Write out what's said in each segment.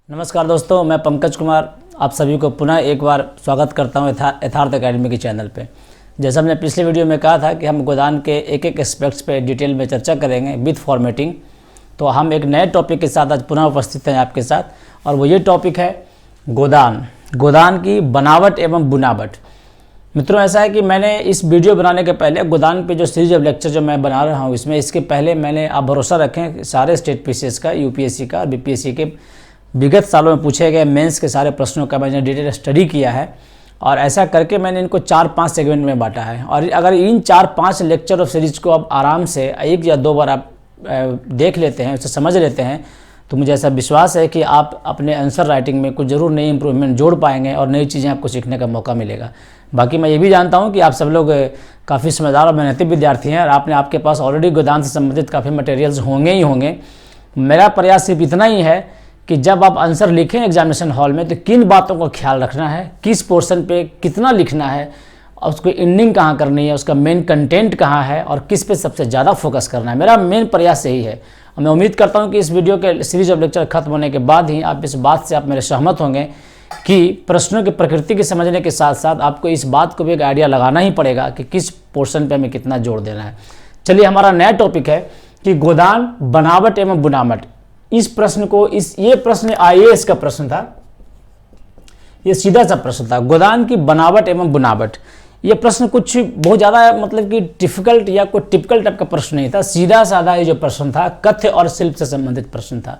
नमस्कार दोस्तों, मैं पंकज कुमार आप सभी को पुनः एक बार स्वागत करता हूं यथार्थ एकेडमी के चैनल पे। जैसा हमने पिछले वीडियो में कहा था कि हम गोदान के एक एक एस्पेक्ट्स पे डिटेल में चर्चा करेंगे विथ फॉर्मेटिंग, तो हम एक नए टॉपिक के साथ आज पुनः उपस्थित हैं आपके साथ, और वो ये टॉपिक है गोदान की बनावट एवं बुनावट। मित्रों, ऐसा है कि मैंने इस वीडियो बनाने के पहले गोदान पे जो सीरीज ऑफ लेक्चर जो मैं बना रहा हूँ इसके पहले मैंने आप भरोसा रखें सारे स्टेट पीसीएस का, यूपीएससी का, बीपीएससी के विगत सालों में पूछे गए मेंस के सारे प्रश्नों का मैंने डिटेल स्टडी किया है, और ऐसा करके मैंने इनको 4-5 सेगमेंट में बांटा है। और अगर इन 4-5 लेक्चर ऑफ सीरीज को आप आराम से 1 या 2 बार आप देख लेते हैं, उसे समझ लेते हैं, तो मुझे ऐसा विश्वास है कि आप अपने आंसर राइटिंग में कुछ ज़रूर नई इंप्रूवमेंट जोड़ पाएंगे और नई चीज़ें आपको सीखने का मौका मिलेगा। बाकी मैं ये भी जानता हूँ कि आप सब लोग काफ़ी समझदार और मेहनती विद्यार्थी हैं, और आपके पास ऑलरेडी गोदान से संबंधित काफ़ी मटेरियल्स होंगे ही होंगे। मेरा प्रयास सिर्फ इतना ही है कि जब आप आंसर लिखें एग्जामिनेशन हॉल में, तो किन बातों का ख्याल रखना है, किस पोर्शन पे कितना लिखना है, और उसको एंडिंग कहाँ करनी है, उसका मेन कंटेंट कहाँ है, और किस पे सबसे ज़्यादा फोकस करना है। मेरा मेन प्रयास यही है। और मैं उम्मीद करता हूँ कि इस वीडियो के सीरीज ऑफ लेक्चर खत्म होने के बाद ही आप इस बात से आप मेरे सहमत होंगे कि प्रश्नों की प्रकृति के समझने के साथ साथ आपको इस बात को भी एक आइडिया लगाना ही पड़ेगा कि किस पोर्शन पे हमें कितना जोर देना है। चलिए, हमारा नया टॉपिक है कि गोदान, बनावट एवं बुनावट। इस प्रश्न को ये प्रश्न आईएएस का प्रश्न था, ये सीधा सा प्रश्न था, गोदान की बनावट एवं बुनावट। ये प्रश्न कुछ बहुत ज़्यादा मतलब कि डिफिकल्ट या कोई टिपिकल टाइप का प्रश्न नहीं था, सीधा साधा ये जो प्रश्न था कथ्य और शिल्प से संबंधित प्रश्न था।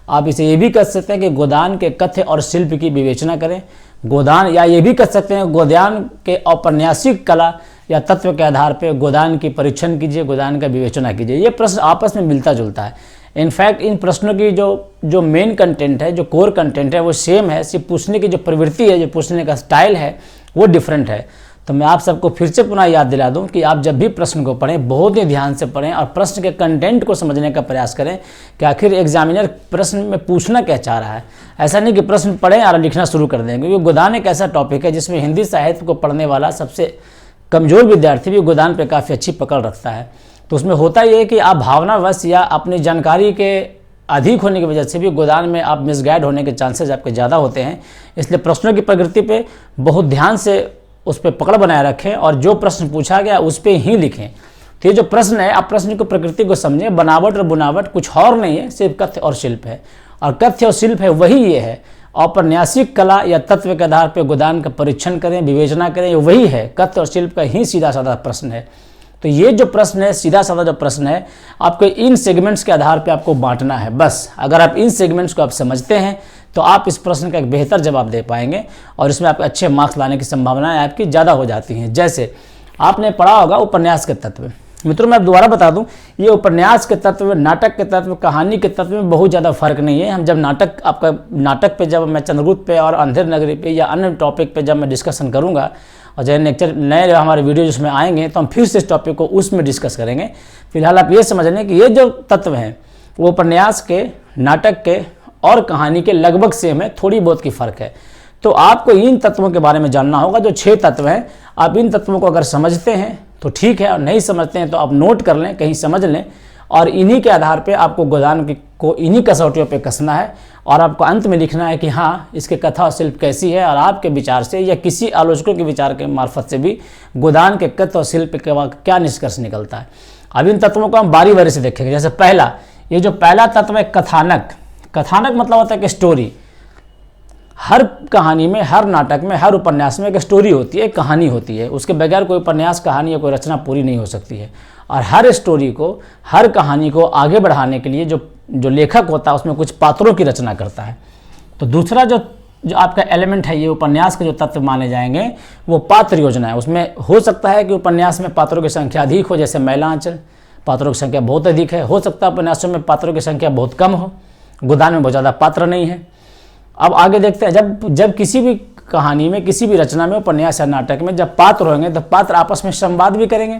आप इसे ये भी कह सकते हैं कि गोदान के कथ्य और शिल्प की विवेचना करें, गोदान, या ये भी कह सकते हैं गोदान के औपन्यासिक कला या तत्व के आधार पर गोदान की परीक्षण कीजिए, गोदान का विवेचना कीजिए। ये प्रश्न आपस में मिलता जुलता है। इनफैक्ट इन प्रश्नों की जो मेन कंटेंट है, जो कोर कंटेंट है, वो सेम है, सिर्फ पूछने की जो प्रवृत्ति है, जो पूछने का स्टाइल है, वो डिफरेंट है। तो मैं आप सबको फिर से पुनः याद दिला दूं कि आप जब भी प्रश्न को पढ़ें बहुत ही ध्यान से पढ़ें और प्रश्न के कंटेंट को समझने का प्रयास करें कि आखिर एग्जामिनर प्रश्न में पूछना क्या चाह रहा है। ऐसा नहीं कि प्रश्न पढ़ें और लिखना शुरू कर दें, क्योंकि गोदान एक ऐसा टॉपिक है जिसमें हिंदी साहित्य को पढ़ने वाला सबसे कमज़ोर विद्यार्थी भी गोदान पर काफ़ी अच्छी पकड़ रखता है। तो उसमें होता ये है कि आप भावनावश या अपनी जानकारी के अधिक होने की वजह से भी गोदान में आप मिसगाइड होने के चांसेस आपके ज़्यादा होते हैं। इसलिए प्रश्नों की प्रकृति पे बहुत ध्यान से उस पर पकड़ बनाए रखें और जो प्रश्न पूछा गया उस पर ही लिखें। तो ये जो प्रश्न है, आप प्रश्न की प्रकृति को समझें। बनावट और बुनावट कुछ और नहीं है, सिर्फ कथ्य और शिल्प है, और कथ्य और शिल्प है वही ये है। औपन्यासिक कला या तत्व के आधार पर गोदान का परीक्षण करें, विवेचना करें, वही है। कथ्य और शिल्प का ही सीधा साधा प्रश्न है। तो ये जो प्रश्न है, सीधा साधा जो प्रश्न है, आपको इन सेगमेंट्स के आधार पे आपको बांटना है बस। अगर आप इन सेगमेंट्स को आप समझते हैं तो आप इस प्रश्न का एक बेहतर जवाब दे पाएंगे और इसमें आपके अच्छे मार्क्स लाने की संभावनाएं आपकी ज़्यादा हो जाती हैं। जैसे आपने पढ़ा होगा उपन्यास के तत्व। मित्रों, मैं दोबारा बता दूं, ये उपन्यास के तत्व, नाटक के तत्व, कहानी के तत्व में बहुत ज़्यादा फर्क नहीं है। हम जब नाटक पे जब मैं चंद्रगुप्त पे और अंधेर नगरी पे या अन्य टॉपिक पे जब मैं डिस्कशन करूँगा और जब लेक्चर नए हमारे वीडियो जिसमें आएंगे तो हम फिर से इस टॉपिक को उसमें डिस्कस करेंगे। फिलहाल आप ये समझ लें कि ये जो तत्व हैं वो उपन्यास के, नाटक के और कहानी के लगभग सेम है, थोड़ी बहुत की फ़र्क है। तो आपको इन तत्वों के बारे में जानना होगा। जो 6 तत्व हैं, आप इन तत्वों को अगर समझते हैं तो ठीक है, और नहीं समझते हैं तो आप नोट कर लें, कहीं समझ लें, और इन्हीं के आधार पे आपको गोदान को इन्हीं कसौटियों पे कसना है और आपको अंत में लिखना है कि हाँ, इसके कथा और शिल्प कैसी है। और आपके विचार से या किसी आलोचकों के विचार के मार्फत से भी गोदान के कथा और शिल्प के क्या निष्कर्ष निकलता है। अब इन तत्वों को हम बारी बारी से देखेंगे। जैसे पहला, ये जो पहला तत्व है कथानक। कथानक मतलब होता है कि स्टोरी। हर कहानी में, हर नाटक में, हर उपन्यास में एक स्टोरी होती है, एक कहानी होती है। उसके बगैर कोई उपन्यास, कहानी या कोई रचना पूरी नहीं हो सकती है। और हर स्टोरी को, हर कहानी को आगे बढ़ाने के लिए जो लेखक होता है उसमें कुछ पात्रों की रचना करता है। तो दूसरा जो आपका एलिमेंट है, ये उपन्यास के जो तत्व माने जाएंगे वो पात्र योजना है। उसमें हो सकता है कि उपन्यास में पात्रों की संख्या अधिक हो, जैसे मैलांचल, पात्रों की संख्या बहुत अधिक है। हो सकता है उपन्यासों में पात्रों की संख्या बहुत कम हो, गोदान में बहुत ज़्यादा पात्र नहीं है। अब आगे देखते हैं, जब किसी भी कहानी में, किसी भी रचना में, उपन्यास या नाटक में जब पात्र होंगे तो पात्र आपस में संवाद भी करेंगे।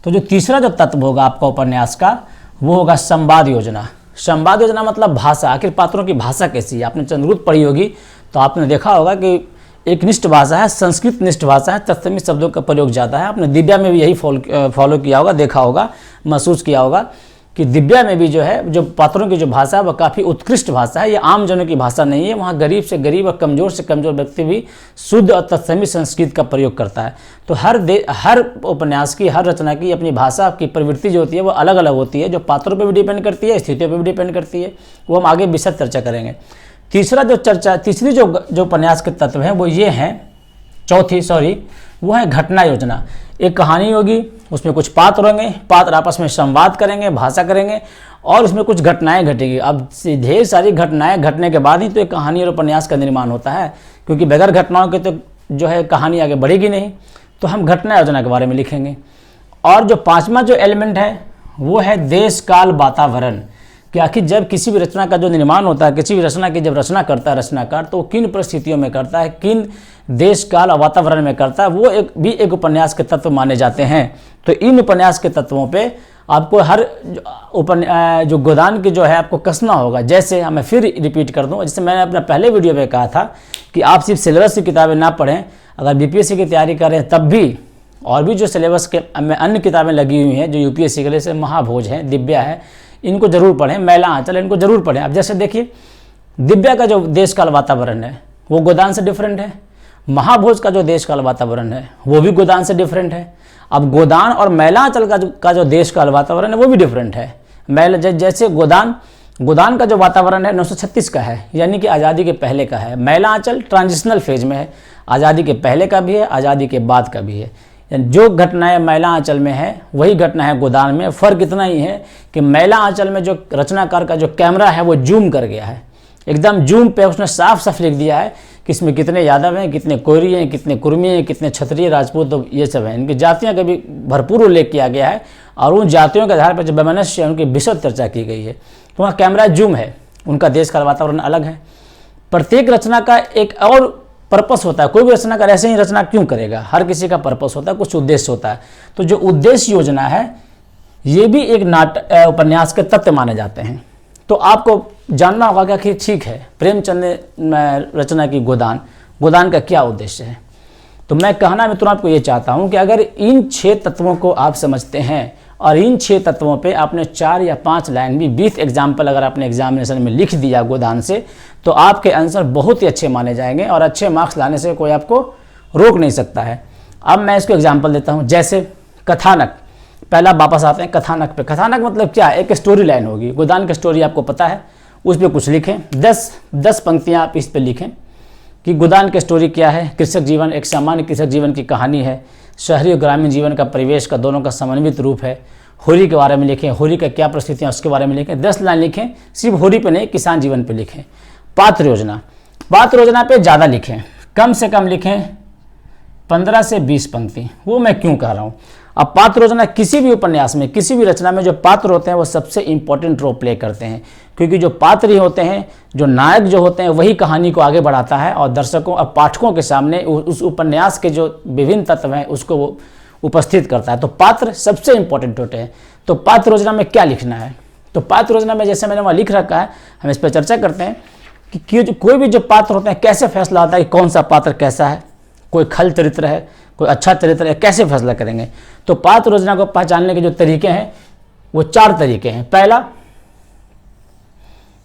तो जो तीसरा जो तत्व होगा आपका उपन्यास का, वो होगा संवाद योजना। संवाद योजना मतलब भाषा। आखिर पात्रों की भाषा कैसी है? आपने चंद्रगुप्त पढ़ी होगी तो आपने देखा होगा कि एक निष्ठ भाषा है, संस्कृत निष्ठ भाषा है, तत्समी शब्दों का प्रयोग ज़्यादा है। आपने दिव्या में भी यही फॉलो किया होगा, देखा होगा, महसूस किया होगा कि दिव्या में भी जो है जो पात्रों की जो भाषा है वह काफ़ी उत्कृष्ट भाषा है। ये आम जनों की भाषा नहीं है। वहाँ गरीब से गरीब और कमज़ोर से कमज़ोर व्यक्ति भी शुद्ध और तत्समी संस्कृत का प्रयोग करता है। तो हर उपन्यास की, हर रचना की अपनी भाषा की प्रवृत्ति जो होती है वो अलग अलग होती है, जो पात्रों पर भी डिपेंड करती है, स्थितियों पर भी डिपेंड करती है। वो हम आगे विशद चर्चा करेंगे। तीसरी जो उपन्यास के तत्व हैं वो ये हैं, वो है घटना योजना। एक कहानी होगी, उसमें कुछ पात्र होंगे, पात्र आपस में संवाद करेंगे, भाषा करेंगे और उसमें कुछ घटनाएं घटेगी। अब ढेर सारी घटनाएं घटने के बाद ही तो एक कहानी और उपन्यास का निर्माण होता है, क्योंकि बगैर घटनाओं के तो जो है कहानी आगे बढ़ेगी नहीं। तो हम घटना योजना के बारे में लिखेंगे। और जो पांचवा जो एलिमेंट है वो है देश काल वातावरण, कि आखिर जब किसी भी रचना का जो निर्माण होता है, किसी भी रचना की जब रचना करता है रचनाकार, तो किन परिस्थितियों में करता है, किन देश काल और वातावरण में करता है, वो एक उपन्यास के तत्व माने जाते हैं। तो इन उपन्यास के तत्वों पे आपको हर जो गोदान की जो है आपको कसना होगा। जैसे मैं फिर रिपीट कर दूं, जैसे मैंने अपने पहले वीडियो में कहा था कि आप सिर्फ सिलेबस की किताबें ना पढ़ें, अगर बीपीएससी की तैयारी करें तब भी, और भी जो सिलेबस के अन्य किताबें लगी हुई हैं जो यूपीएससी के लिए, जैसे महाभोज है, दिव्या है, इनको जरूर पढ़ें, मैला आंचल, इनको जरूर पढ़ें। अब जैसे देखिए, दिव्या का जो देश काल वातावरण है वो गोदान से डिफरेंट है। महाभोज का जो देश काल वातावरण है वो भी गोदान से डिफरेंट है। अब गोदान और मैला आंचल का जो देश काल वातावरण है वो भी डिफरेंट है। जैसे गोदान का जो वातावरण है 936 का है, यानी कि आज़ादी के पहले का है। मैला आंचल ट्रांजिशनल फेज में है, आज़ादी के पहले का भी है, आज़ादी के बाद का भी है। जो घटनाएं मैला आंचल में है वही घटना है गोदान में। फ़र्क इतना ही है कि मैला आंचल में जो रचनाकार का जो कैमरा है वो जूम कर गया है, एकदम जूम पे उसने साफ साफ लिख दिया है कि इसमें कितने यादव हैं, कितने कोयरी हैं, कितने कुर्मी हैं, कितने क्षत्रिय, राजपूत, तो ये सब हैं। इनकी जातियाँ का भी भरपूर उल्लेख किया गया है और उन जातियों के आधार पर जो वैमनस्य है उनकी विशद चर्चा की गई है। तो वहाँ कैमरा जूम है, उनका देश का वातावरण अलग है। प्रत्येक रचना का एक और पर्पस होता है। कोई भी रचनाकार ऐसे ही रचना क्यों करेगा, हर किसी का पर्पस होता है, कुछ उद्देश्य होता है। तो जो उद्देश्य योजना है ये भी एक उपन्यास के तत्व माने जाते हैं। तो आपको जानना होगा कि ठीक है, प्रेमचंद ने रचना की गोदान का क्या उद्देश्य है। तो मैं कहना मित्रों आपको ये चाहता हूँ कि अगर इन 6 तत्वों को आप समझते हैं और इन 6 तत्वों पे आपने 4 या 5 लाइन भी विथ एग्जाम्पल अगर आपने एग्जामिनेशन में लिख दिया गोदान से, तो आपके आंसर बहुत ही अच्छे माने जाएंगे और अच्छे मार्क्स लाने से कोई आपको रोक नहीं सकता है। अब मैं इसको एग्जाम्पल देता हूँ। जैसे कथानक, पहला वापस आते हैं कथानक पे। कथानक मतलब क्या है, एक स्टोरी लाइन होगी। गोदान की स्टोरी आपको पता है, उस पर कुछ लिखें, 10 पंक्तियाँ आप इस पर लिखें कि गोदान की स्टोरी क्या है। कृषक जीवन, एक सामान्य कृषक जीवन की कहानी है। शहरी और ग्रामीण जीवन का परिवेश का दोनों का समन्वित रूप है। होरी के बारे में लिखें, होरी का क्या परिस्थितियाँ उसके बारे में लिखें। 10 लाइन लिखें, सिर्फ होरी पे नहीं, किसान जीवन पे लिखें। पात्र योजना पे ज़्यादा लिखें, कम से कम लिखें 15 से 20 पंक्ति। वो मैं क्यों कह रहा हूँ, अब पात्र योजना किसी भी उपन्यास में, किसी भी रचना में जो पात्र होते हैं वो सबसे इंपॉर्टेंट रोल प्ले करते हैं, क्योंकि जो पात्र ही होते हैं, जो नायक जो होते हैं, वही कहानी को आगे बढ़ाता है और दर्शकों और पाठकों के सामने उस उपन्यास के जो विभिन्न तत्व हैं उसको वो उपस्थित करता है। तो पात्र सबसे इंपॉर्टेंट होते हैं। तो पात्र योजना में क्या लिखना है, तो पात्र योजना में जैसे मैंने वहाँ लिख रखा है, हम इस पर चर्चा करते हैं कि कोई भी जो पात्र होते हैं कैसे फैसला होता है कि कौन सा पात्र कैसा है, कोई खल चरित्र है, कोई अच्छा चरित्र है, कैसे फैसला करेंगे। तो पात्र योजना को पहचानने के जो तरीके हैं वो 4 तरीके हैं। पहला,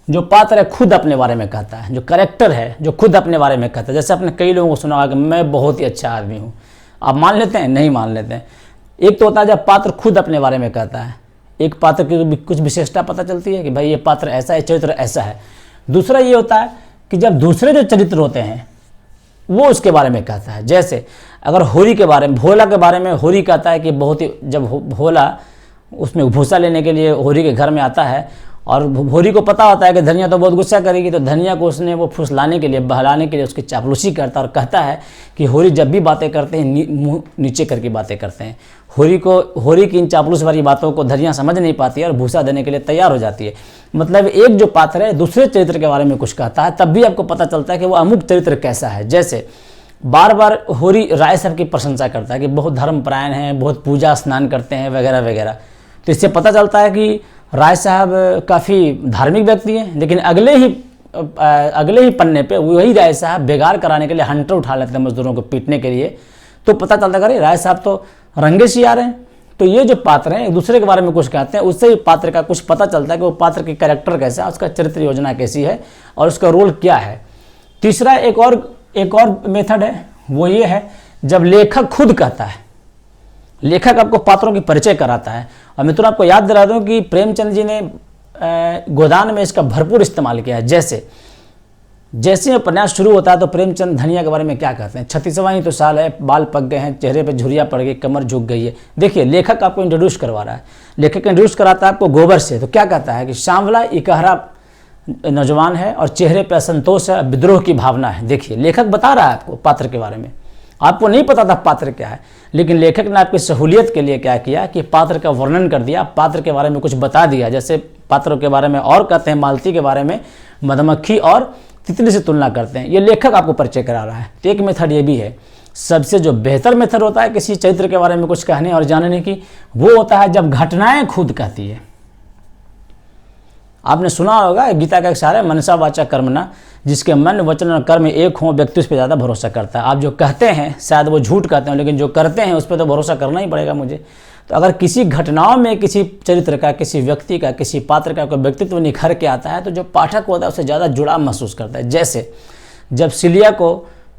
जो पात्र है खुद अपने बारे में कहता है, जो कैरेक्टर है जो खुद अपने बारे में कहता है। जैसे आपने कई लोगों को सुना होगा कि मैं बहुत ही अच्छा आदमी हूँ, आप मान लेते हैं, नहीं मान लेते हैं। एक तो होता है जब पात्र खुद अपने बारे में कहता है, एक पात्र की कुछ विशेषता पता चलती है कि भाई ये पात्र ऐसा है, चरित्र ऐसा है। दूसरा ये होता है कि जब दूसरे जो चरित्र होते हैं वो उसके बारे में कहता है। जैसे अगर होरी के बारे में, भोला के बारे में होरी कहता है कि बहुत ही, जब भोला उसमें भूसा लेने के लिए होरी के घर में आता है और होरी को पता होता है कि धनिया तो बहुत गुस्सा करेगी, तो धनिया को उसने वो फुसलाने के लिए, बहलाने के लिए उसकी चापलूसी करता है और कहता है कि होरी जब भी बातें करते हैं मुँह नीचे करके बातें करते हैं। होरी की इन चापलूस वाली बातों को धनिया समझ नहीं पाती है और भूसा देने के लिए तैयार हो जाती है। मतलब एक जो पात्र है दूसरे चरित्र के बारे में कुछ कहता है, तब भी आपको पता चलता है कि वो अमुक चरित्र कैसा है। जैसे बार बार होरी राय साहब की प्रशंसा करता है कि बहुत धर्मपरायण हैं, बहुत पूजा स्नान करते हैं वगैरह वगैरह। तो इससे पता चलता है कि राय साहब काफ़ी धार्मिक व्यक्ति हैं। लेकिन अगले ही पन्ने पे वही राय साहब बेगार कराने के लिए हंटर उठा लेते हैं मजदूरों को पीटने के लिए। तो पता चलता है राय साहब तो रंगे शियार हैं, तो ये जो पात्र हैं एक दूसरे के बारे में कुछ कहते हैं, उससे ही पात्र का कुछ पता चलता है कि वो पात्र की कैरेक्टर कैसा है, उसका चरित्र योजना कैसी है और उसका रोल क्या है। तीसरा एक और मेथड है, वो ये है जब लेखक खुद कहता है, लेखक आपको पात्रों की परिचय कराता है। और मित्रों आपको याद दिला दूं कि प्रेमचंद जी ने गोदान में इसका भरपूर इस्तेमाल किया है। जैसे उपन्यास शुरू होता है तो प्रेमचंद धनिया के बारे में क्या कहते हैं, 36वां ही तो साल है, बाल पक गए हैं, चेहरे पे झुर्रियाँ पड़ गई, कमर झुक गई है। देखिए लेखक आपको इंट्रोड्यूस करवा रहा है, लेखक इंट्रोड्यूस कराता है आपको गोबर से, तो क्या कहता है कि सांवला इकहरा नौजवान है और चेहरे पर असंतोष है, विद्रोह की भावना है। देखिए लेखक बता रहा है आपको पात्र के बारे में, आपको नहीं पता था पात्र क्या है, लेकिन लेखक ने आपकी सहूलियत के लिए क्या किया कि पात्र का वर्णन कर दिया, पात्र के बारे में कुछ बता दिया। जैसे पात्रों के बारे में और कहते हैं, मालती के बारे में मधुमक्खी और तितली से तुलना करते हैं, ये लेखक आपको परिचय करा रहा है। तो एक मेथड ये भी है। सबसे जो बेहतर मेथड होता है किसी चरित्र के बारे में कुछ कहने और जानने की, वो होता है जब घटनाएं खुद कहती है। आपने सुना होगा गीता का एक सारा मनसा वाचा कर्मणा, जिसके मन वचन और कर्म एक हों व्यक्ति उस पर ज़्यादा भरोसा करता है। आप जो कहते हैं शायद वो झूठ कहते हैं, लेकिन जो करते हैं उस पर तो भरोसा करना ही पड़ेगा मुझे। तो अगर किसी घटनाओं में किसी चरित्र का, किसी व्यक्ति का, किसी पात्र का कोई व्यक्तित्व निखर के आता है तो जो पाठक होता है उससे ज़्यादा जुड़ाव महसूस करता है। जैसे जब सिलिया को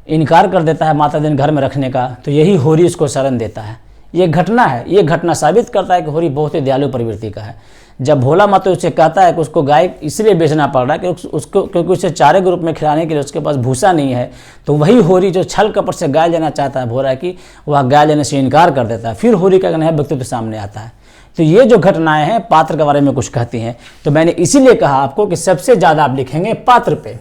इनकार कर देता है माता दिन घर में रखने का, तो यही होरी उसको शरण देता है। ये घटना है, ये घटना साबित करता है कि होरी बहुत ही दयालु प्रवृत्ति का है। जब भोला माता उसे कहता है कि उसको गाय इसलिए बेचना पड़ रहा है कि उसको क्योंकि उसे चारे के रूप में खिलाने के लिए उसके पास भूसा नहीं है, तो वही होरी जो छल कपट से गाय लेना चाहता है भोला की, वह गाय लेने से इनकार कर देता है। फिर होरी का नया व्यक्तित्व सामने आता है। तो ये जो घटनाएं हैं पात्र के बारे में कुछ कहती हैं। तो मैंने इसीलिए कहा आपको कि सबसे ज़्यादा आप लिखेंगे पात्र पे,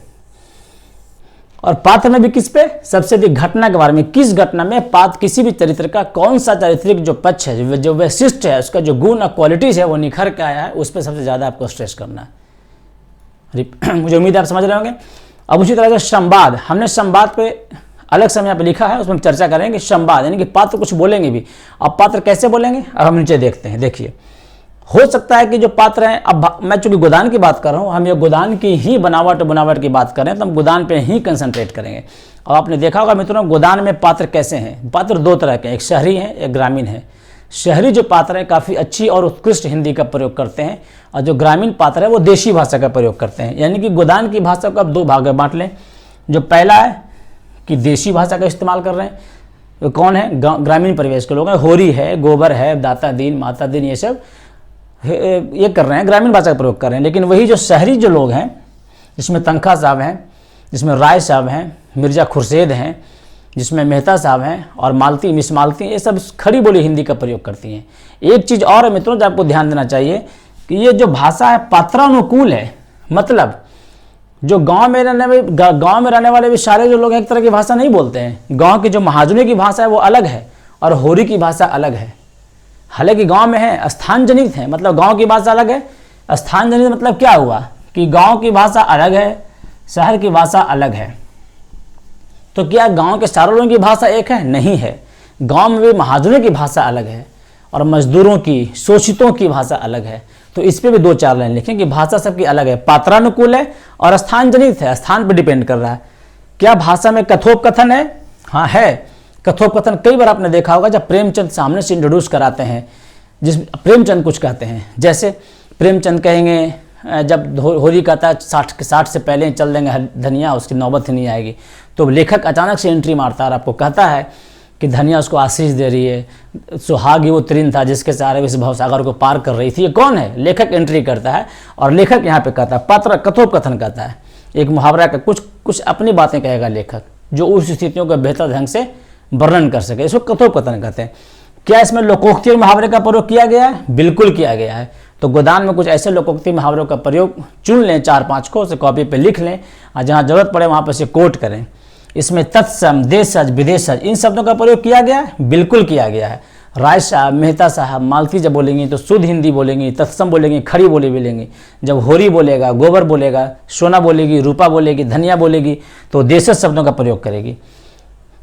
और पात्र में भी किस पे, सबसे अधिक घटना के बारे में। किस घटना में पात्र, किसी भी चरित्र का कौन सा चारित्रिक जो पक्ष है, जो वैशिष्ट है, उसका जो गुण और क्वालिटीज है वो निखर के आया है, उस पर सबसे ज़्यादा आपको स्ट्रेस करना है। मुझे उम्मीद है आप समझ रहे होंगे। अब उसी तरह से संवाद, हमने संवाद पे अलग समय यहाँ पे लिखा है, उसमें चर्चा करेंगे। संवाद यानी कि पात्र कुछ बोलेंगे भी। अब पात्र कैसे बोलेंगे, अब हम नीचे देखते हैं। देखिए हो सकता है कि जो पात्र हैं, अब मैं चूंकि गोदान की बात कर रहा हूँ, हम ये गोदान की ही बनावट की बात करें तो हम गोदान पे ही कंसंट्रेट करेंगे। और आपने देखा होगा मित्रों गोदान में पात्र कैसे हैं। पात्र दो तरह के हैं, एक शहरी हैं, एक ग्रामीण है। शहरी जो पात्र है काफ़ी अच्छी और उत्कृष्ट हिंदी का प्रयोग करते हैं, और जो ग्रामीण पात्र है वो देशी भाषा का प्रयोग करते हैं। यानी कि गोदान की भाषा को आप दो भाग में बांट लें। जो पहला है कि देशी भाषा का इस्तेमाल कर रहे हैं, वो कौन है, ग्रामीण परिवेश के लोग हैं। होरी है, गोबर है, दाता दीन, माता दीन, ये सब ये कर रहे हैं, ग्रामीण भाषा का प्रयोग कर रहे हैं। लेकिन वही जो शहरी जो लोग हैं, जिसमें तनखा साहब हैं, जिसमें राय साहब हैं, मिर्ज़ा खुर्शेद हैं, जिसमें मेहता साहब हैं, और मालती, मिस मालती, ये सब खड़ी बोली हिंदी का प्रयोग करती हैं। एक चीज़ और है मित्रों जो आपको ध्यान देना चाहिए कि ये जो भाषा है पात्रानुकूल है। मतलब जो गांव में रहने वाले भी सारे जो लोग एक तरह की भाषा नहीं बोलते हैं। गांव की जो महाजनों की भाषा है वो अलग है और होरी की भाषा अलग है। हालांकि गांव में है, स्थान जनित है, मतलब गांव की भाषा अलग है। स्थान जनित मतलब क्या हुआ कि गांव की भाषा अलग है, शहर की भाषा अलग है। तो क्या गांव के सारों लोगों की भाषा एक है? नहीं है। गांव में भी महाजनों की भाषा अलग है और मजदूरों की, शोषितों की भाषा अलग है। तो इस पे भी दो चार लाइन लिखें कि भाषा सबकी अलग है, पात्रानुकूल है और स्थान जनित है, स्थान पर डिपेंड कर रहा है। क्या भाषा में कथोपकथन है? हाँ है। कथोपकथन कई बार आपने देखा होगा जब प्रेमचंद सामने से इंट्रोड्यूस कराते हैं, जिस प्रेमचंद कुछ कहते हैं। जैसे प्रेमचंद कहेंगे जब होरी कहता है 60 से पहले ही चल देंगे धनिया, उसकी नौबत ही नहीं आएगी। तो लेखक अचानक से एंट्री मारता है और आपको कहता है कि धनिया उसको आशीष दे रही है, सुहाग ही वो तृण था जिसके सहारे इस भवसागर को पार कर रही थी। ये कौन है? लेखक एंट्री करता है और लेखक यहाँ पे कहता है, पात्र कथोपकथन कहता है। एक मुहावरा का कुछ अपनी बातें कहेगा लेखक, जो उस स्थितियों को बेहतर ढंग से वर्णन कर सके, इसको कथोपकथन कहते हैं। क्या इसमें लोकोक्ति और मुहावरे का प्रयोग किया गया है? बिल्कुल किया गया है। तो गोदान में कुछ ऐसे लोकोक्ति मुहावरों का प्रयोग चुन लें, 4-5 को, उसे कॉपी पे लिख लें और जहाँ जरूरत पड़े वहाँ पर से कोट करें। इसमें तत्सम, देशज, विदेशज, इन शब्दों का प्रयोग किया गया है? बिल्कुल किया गया है। राय साहब, मेहता साहब, मालती जब बोलेंगी तो शुद्ध हिंदी बोलेंगी, तत्सम बोलेंगी, खड़ी बोली बोलेंगी। जब होरी बोलेगा, गोबर बोलेगा, सोना बोलेगी, रूपा बोलेगी, धनिया बोलेगी, तो देशज शब्दों का प्रयोग करेगी।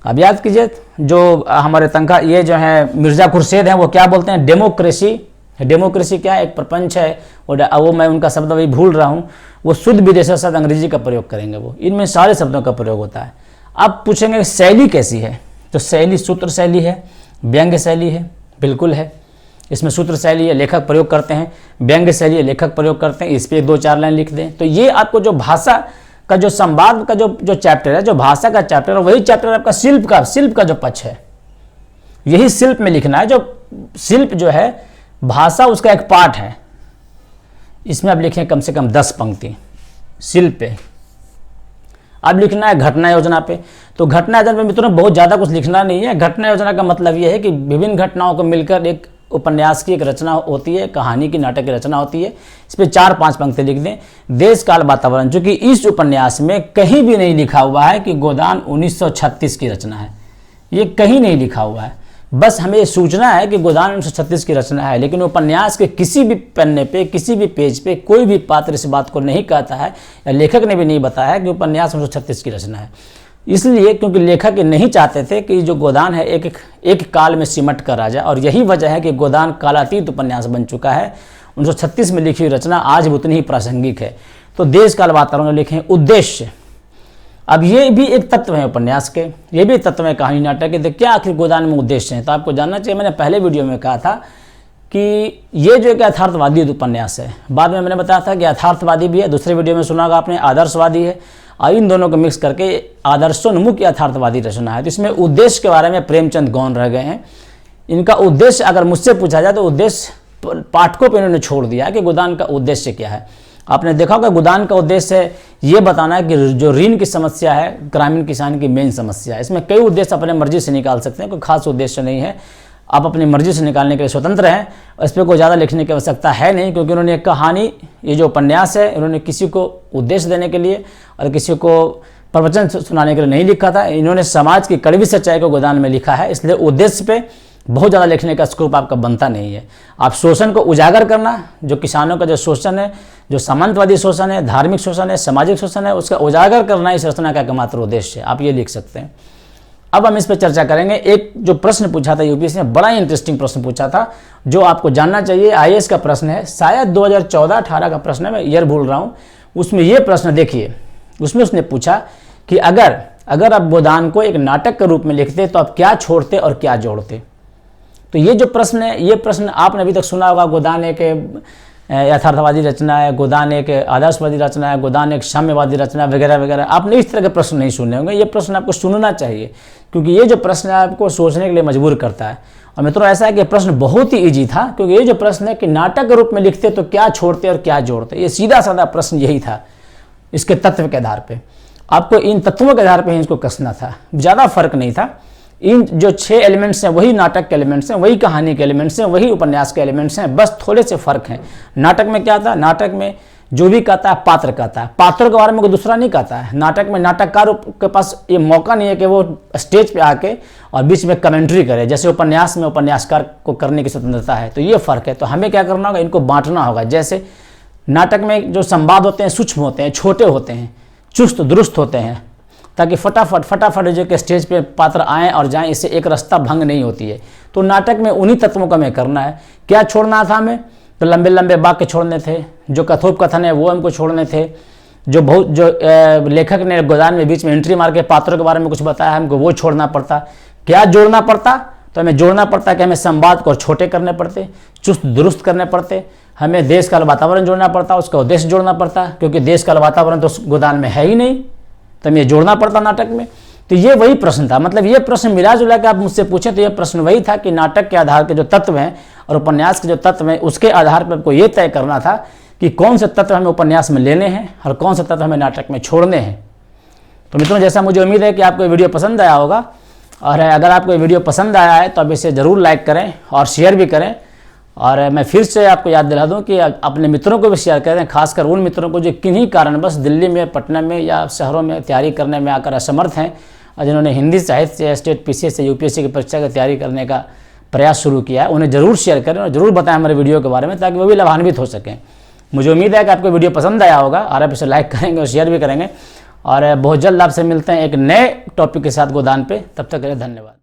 अब याद कीजिए जो हमारे तनखा ये जो है मिर्ज़ा खुर्शेद हैं, वो क्या बोलते हैं? डेमोक्रेसी। डेमोक्रेसी क्या है? एक प्रपंच है, वो मैं उनका शब्द अभी भूल रहा हूँ। वो शुद्ध विदेशी शब्द अंग्रेजी का प्रयोग करेंगे। वो इनमें सारे शब्दों का प्रयोग होता है। अब पूछेंगे शैली कैसी है? तो शैली सूत्र शैली है, व्यंग्य शैली है, बिल्कुल है। इसमें सूत्र शैली है, लेखक प्रयोग करते हैं, व्यंग्य शैली है, लेखक प्रयोग करते हैं, इस पर 2-4 लाइन लिख दें। तो ये आपको जो भाषा का जो संवाद का जो चैप्टर है, जो भाषा का चैप्टर है, वही चैप्टर आपका शिल्प का जो पक्ष है, यही शिल्प में लिखना है। जो शिल्प जो है भाषा उसका एक पार्ट है, इसमें आप लिखें कम से कम 10 पंक्ति शिल्प पे। अब लिखना है घटना योजना पे। तो घटना योजना पे मित्रों बहुत ज़्यादा कुछ लिखना नहीं है। घटना योजना का मतलब यह है कि विभिन्न घटनाओं को मिलकर एक उपन्यास की एक रचना होती है, कहानी की, नाटक की रचना होती है। इस पर 4-5 पंक्ति लिख दें। देश काल वातावरण, चूंकि इस उपन्यास में कहीं भी नहीं लिखा हुआ है कि गोदान 1936 की रचना है, ये कहीं नहीं लिखा हुआ है। बस हमें सूचना है कि गोदान 1936 की रचना है, लेकिन उपन्यास के किसी भी पन्ने पे, किसी भी पेज पे कोई भी पात्र इस बात को नहीं कहता है, या लेखक ने भी नहीं बताया है कि उपन्यास 1936 की रचना है। इसलिए क्योंकि लेखक नहीं चाहते थे कि जो गोदान है एक काल में सिमट कर आ जाए, और यही वजह है कि गोदान कालातीत उपन्यास बन चुका है। 1936 में लिखी हुई रचना आज भी उतनी ही प्रासंगिक है। तो देश काल वातावरण लिखें। उद्देश्य, अब ये भी एक तत्व है उपन्यास के, ये भी तत्व है कहानी नाटक के। क्या आखिर गोदान में उद्देश्य है, तो आपको जानना चाहिए। मैंने पहले वीडियो में कहा था कि ये जो एक यथार्थवादी उपन्यास है, बाद में मैंने बताया था कि यथार्थवादी भी है, दूसरे वीडियो में सुना होगा आपने, आदर्शवादी है, और इन दोनों को मिक्स करके आदर्शोन्मुख यथार्थवादी रचना है। तो इसमें उद्देश्य के बारे में प्रेमचंद गौन रह गए हैं। इनका उद्देश्य अगर मुझसे पूछा जाए तो उद्देश्य पाठकों पर इन्होंने छोड़ दिया कि गोदान का उद्देश्य क्या है। आपने देखा होगा गोदान का उद्देश्य है ये बताना है कि जो ऋण की समस्या है ग्रामीण किसान की मेन समस्या है। इसमें कई उद्देश्य अपने मर्जी से निकाल सकते हैं, कोई खास उद्देश्य नहीं है, आप अपनी मर्जी से निकालने के लिए स्वतंत्र हैं। इस पर कोई ज़्यादा लिखने की आवश्यकता है नहीं, क्योंकि उन्होंने एक कहानी, ये जो उपन्यास है, इन्होंने किसी को उद्देश्य देने के लिए और किसी को प्रवचन सुनाने के लिए नहीं लिखा था। इन्होंने समाज की कड़वी सच्चाई को गोदान में लिखा है, इसलिए उद्देश्य पे बहुत ज़्यादा लिखने का स्कोप आपका बनता नहीं है। आप शोषण को उजागर करना, जो किसानों का जो शोषण है, जो सामंतवादी शोषण है, धार्मिक शोषण है, सामाजिक शोषण है, उसका उजागर करना इस रचना का एकमात्र उद्देश्य है। आप ये लिख सकते हैं। अब हम इस पर चर्चा करेंगे। एक जो प्रश्न पूछा था यूपीएससी ने, बड़ा ही इंटरेस्टिंग प्रश्न पूछा था, जो आपको जानना चाहिए। आईएएस का प्रश्न है, शायद 2014-18 का प्रश्न है, मैं ईयर भूल रहा हूँ। उसमें ये प्रश्न देखिए, उसमें उसने पूछा कि अगर आप गोदान को एक नाटक के रूप में लिखते तो आप क्या छोड़ते और क्या जोड़ते। तो ये जो प्रश्न है, ये प्रश्न आपने अभी तक सुना होगा, गोदान एक यथार्थवादी रचना है, गोदान एक आदर्शवादी रचना है, गोदान एक साम्यवादी रचना वगैरह वगैरह। आपने इस तरह के प्रश्न नहीं सुने होंगे। ये प्रश्न आपको सुनना चाहिए, क्योंकि ये जो प्रश्न है आपको सोचने के लिए मजबूर करता है। और मित्रों ऐसा है कि प्रश्न बहुत ही ईजी था, क्योंकि ये जो प्रश्न है कि नाटक के रूप में लिखते तो क्या छोड़ते और क्या जोड़ते, ये सीधा साधा प्रश्न यही था। इसके तत्व के आधार पर आपको इन तत्वों के आधार पर ही इसको कसना था, ज़्यादा फर्क नहीं था। इन जो 6 एलिमेंट्स हैं वही नाटक के एलिमेंट्स हैं, वही कहानी के एलिमेंट्स हैं, वही उपन्यास के एलिमेंट्स हैं, बस थोड़े से फर्क हैं। नाटक में क्या था, नाटक में जो भी कहता है पात्र कहता है, पात्रों के बारे में कोई दूसरा नहीं कहता है। नाटक में नाटककार के पास ये मौका नहीं है कि वो स्टेज पे आके और बीच में कमेंट्री करे, जैसे उपन्यास में उपन्यासकार को करने की स्वतंत्रता है। तो ये फर्क है। तो हमें क्या करना होगा, इनको बांटना होगा। जैसे नाटक में जो संवाद होते हैं सूक्ष्म होते हैं, छोटे होते हैं, चुस्त दुरुस्त होते हैं, ताकि फटाफट जो कि स्टेज पे पात्र आएँ और जाएं, इससे एक रास्ता भंग नहीं होती है। तो नाटक में उन्हीं तत्वों का हमें करना है। क्या छोड़ना था हमें, तो लंबे लंबे वाक्य छोड़ने थे, जो कथोपकथन है वो हमको छोड़ने थे, जो लेखक ने गोदान में बीच में एंट्री मार के पात्रों के बारे में कुछ बताया हमको वो छोड़ना पड़ता। क्या जोड़ना पड़ता, तो हमें जोड़ना पड़ता कि हमें संवाद को छोटे करने पड़ते, चुस्त दुरुस्त करने पड़ते, हमें देश काल वातावरण जोड़ना पड़ता, उसका उद्देश्य जोड़ना पड़ता, क्योंकि देश काल वातावरण तो गोदान में है ही नहीं, तो हमें जोड़ना पड़ता नाटक में। तो ये वही प्रश्न था। मतलब ये प्रश्न मिला जुला के आप मुझसे पूछें तो ये प्रश्न वही था कि नाटक के आधार के जो तत्व हैं और उपन्यास के जो तत्व हैं, उसके आधार पर आपको ये तय करना था कि कौन से तत्व हमें उपन्यास में लेने हैं और कौन से तत्व हमें नाटक में छोड़ने हैं। तो मित्रों, जैसा मुझे उम्मीद है कि आपको ये वीडियो पसंद आया होगा, और अगर आपको ये वीडियो पसंद आया है तो आप इसे ज़रूर लाइक करें और शेयर भी करें। और मैं फिर से आपको याद दिला दूं कि अपने मित्रों को भी शेयर करें, खासकर उन मित्रों को जो किन्हीं कारणवश दिल्ली में, पटना में या शहरों में तैयारी करने में आकर असमर्थ हैं, और जिन्होंने हिंदी साहित्य, स्टेट पीसीएस या यूपीएससी की परीक्षा की तैयारी करने का प्रयास शुरू किया है। उन्हें ज़रूर शेयर करें और ज़रूर बताएं हमारे वीडियो के बारे में, ताकि वो भी लाभान्वित हो सकें। मुझे उम्मीद है कि आपको वीडियो पसंद आया होगा और आप इसे लाइक करेंगे और शेयर भी करेंगे। और बहुत जल्द आपसे मिलते हैं एक नए टॉपिक के साथ गोदान पे। तब तक के लिए धन्यवाद।